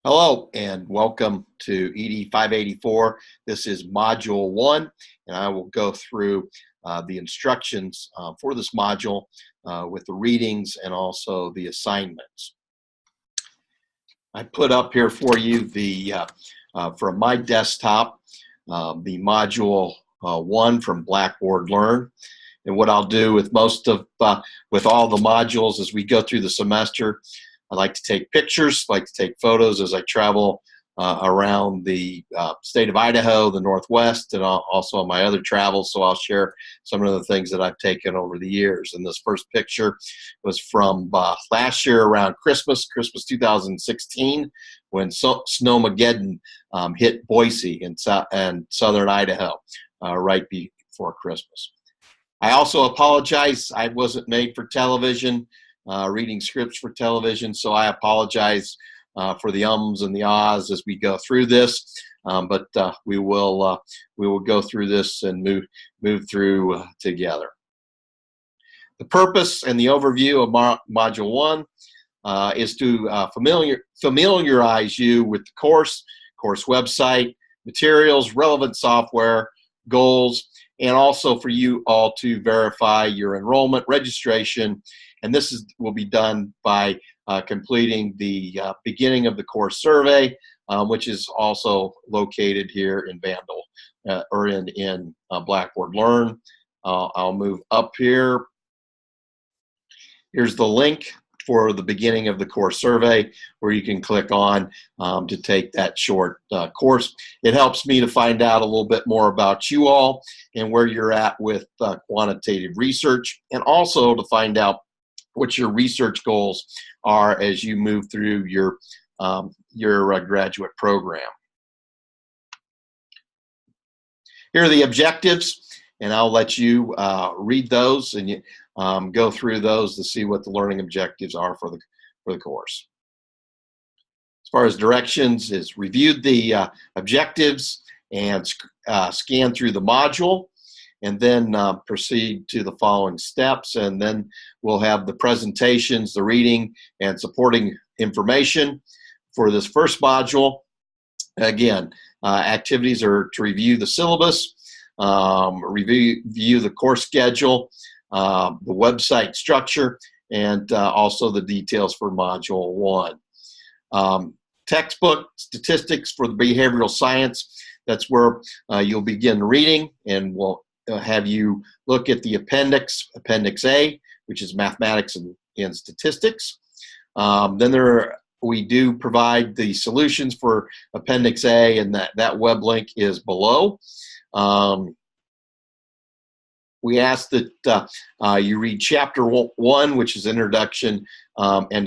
Hello and welcome to ED 584. This is Module 1, and I will go through the instructions for this module with the readings and also the assignments. I put up here for you from my desktop the Module 1 from Blackboard Learn. And what I'll do with with all the modules as we go through the semester, I like to take pictures, like to take photos as I travel around the state of Idaho, the Northwest, and also on my other travels. So I'll share some of the things that I've taken over the years. And this first picture was from last year around Christmas 2016, when Snowmageddon hit Boise in southern Idaho right before Christmas. I also apologize. I wasn't made for television. Reading scripts for television, so I apologize for the ums and the ahs as we go through this, but we will go through this and move through together. The purpose and the overview of Module 1 is to familiarize you with the course website, materials, relevant software, goals, and also for you all to verify your enrollment registration. And this will be done by completing the beginning of the course survey, which is also located here in Vandal or in Blackboard Learn. I'll move up here. Here's the link for the beginning of the course survey, where you can click on to take that short course. It helps me to find out a little bit more about you all and where you're at with quantitative research, and also to find out what your research goals are as you move through your graduate program. Here are the objectives, and I'll let you read those and go through those to see what the learning objectives are for the course. As far as directions, is review the objectives and scan through the module, and then proceed to the following steps. And then we'll have the presentations, the reading, and supporting information for this first module. Again, activities are to review the syllabus, review the course schedule, the website structure, and also the details for Module 1. Textbook statistics for the behavioral science, that's where you'll begin reading, and we'll have you look at the Appendix A, which is mathematics and statistics. Then we do provide the solutions for Appendix A, and that web link is below. We ask that you read Chapter 1, which is Introduction and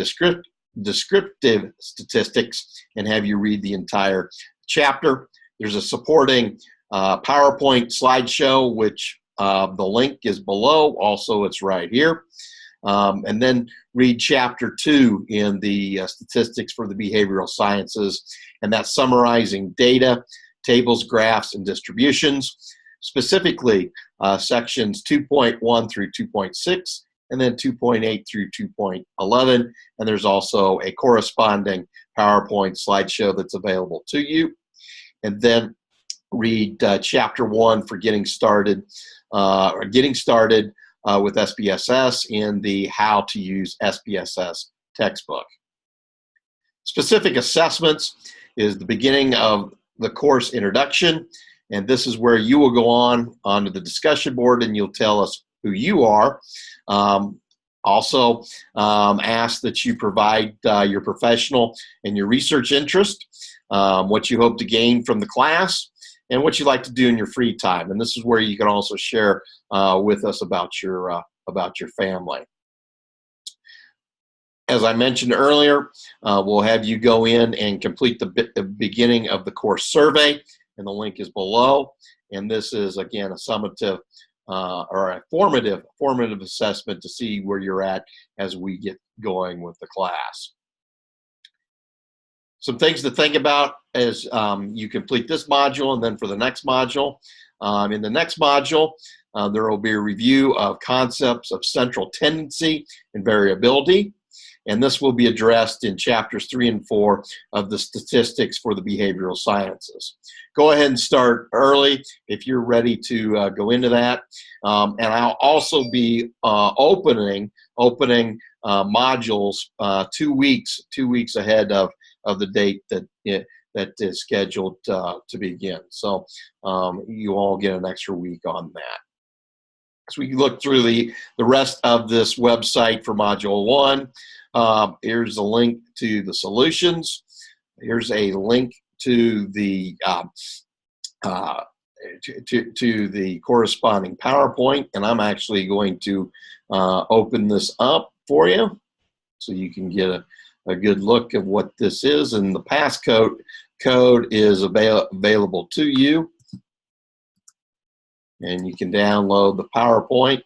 Descriptive Statistics, and have you read the entire chapter. There's a supporting PowerPoint slideshow, which the link is below. Also, it's right here. And then read Chapter 2 in the Statistics for the Behavioral Sciences, and that's summarizing data, tables, graphs, and distributions. Specifically, sections 2.1 through 2.6, and then 2.8 through 2.11. And there's also a corresponding PowerPoint slideshow that's available to you. And then read Chapter 1 for getting started with SPSS in the How to Use SPSS textbook. Specific assessments is the beginning of the course introduction, and this is where you will go onto the discussion board and you'll tell us who you are. Also ask that you provide your professional and your research interest, what you hope to gain from the class, and what you like to do in your free time. And this is where you can also share with us about your family. As I mentioned earlier, we'll have you go in and complete the beginning of the course survey, and the link is below. And this is, again, a summative or a formative assessment to see where you're at as we get going with the class. Some things to think about as you complete this module, and then for the next module. In the next module, there will be a review of concepts of central tendency and variability. and this will be addressed in chapters 3 and 4 of the statistics for the behavioral sciences. Go ahead and start early if you're ready to go into that. And I'll also be opening modules 2 weeks ahead of the date that is scheduled to begin. So you all get an extra week on that. So we can look through the rest of this website for Module 1. Here's a link to the solutions. Here's a link to the to the corresponding PowerPoint, and I'm actually going to open this up for you so you can get a good look of what this is. And the passcode is available to you, and you can download the PowerPoint.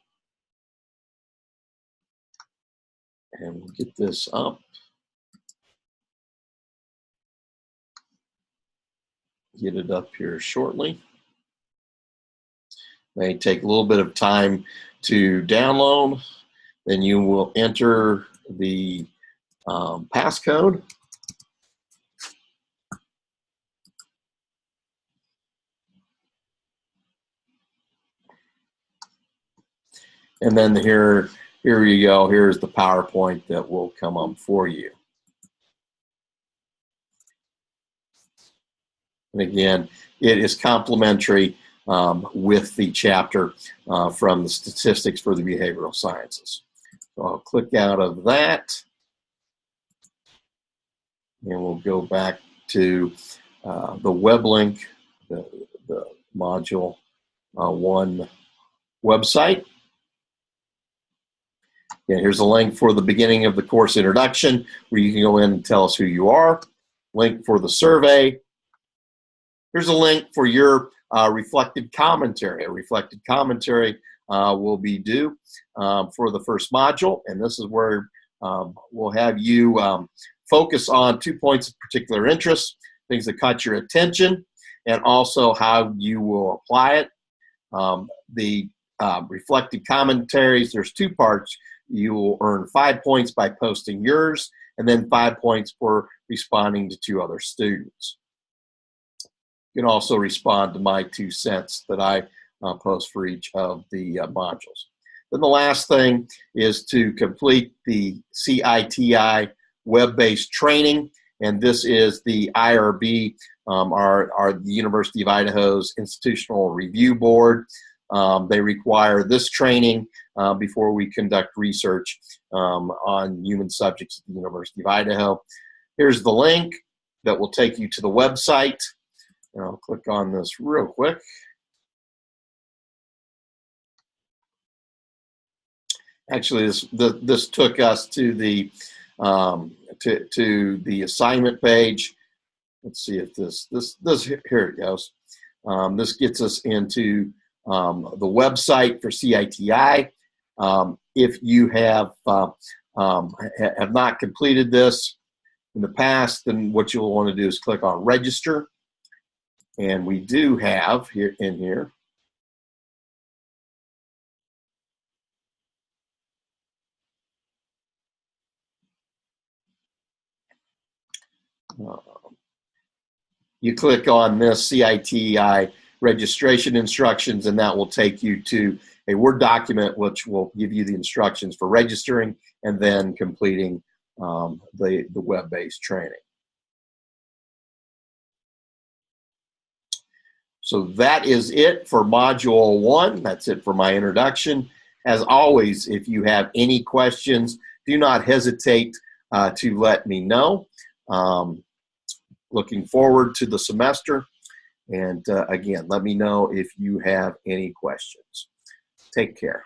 And we'll get this up. Get it up here shortly. May take a little bit of time to download. Then you will enter the passcode. And then here you go. Here's the PowerPoint that will come up for you. And again, it is complementary with the chapter from the statistics for the behavioral sciences. So I'll click out of that, and we'll go back to the web link, the Module 1 website. And here's a link for the beginning of the course introduction, where you can go in and tell us who you are. Link for the survey. Here's a link for your reflected commentary. A reflected commentary will be due for the first module, and this is where we'll have you focus on 2 points of particular interest, things that caught your attention, and also how you will apply it. The reflected commentaries, there's 2 parts. You will earn 5 points by posting yours, and then 5 points for responding to 2 other students. You can also respond to my 2 cents that I post for each of the modules. Then the last thing is to complete the CITI web-based training, and this is the IRB, the University of Idaho's Institutional Review Board. They require this training before we conduct research on human subjects at the University of Idaho. Here's the link that will take you to the website. And I'll click on this real quick. Actually, this took us to the to the assignment page. Let's see if this here it goes. This gets us into the website for CITI. If you have not completed this in the past, then what you'll want to do is click on register. And we do have here in here you click on this CITI registration instructions, and that will take you to a Word document which will give you the instructions for registering and then completing the web-based training. So that is it for Module 1. That's it for my introduction. As always, if you have any questions, do not hesitate to let me know. Looking forward to the semester. And again, let me know if you have any questions. Take care.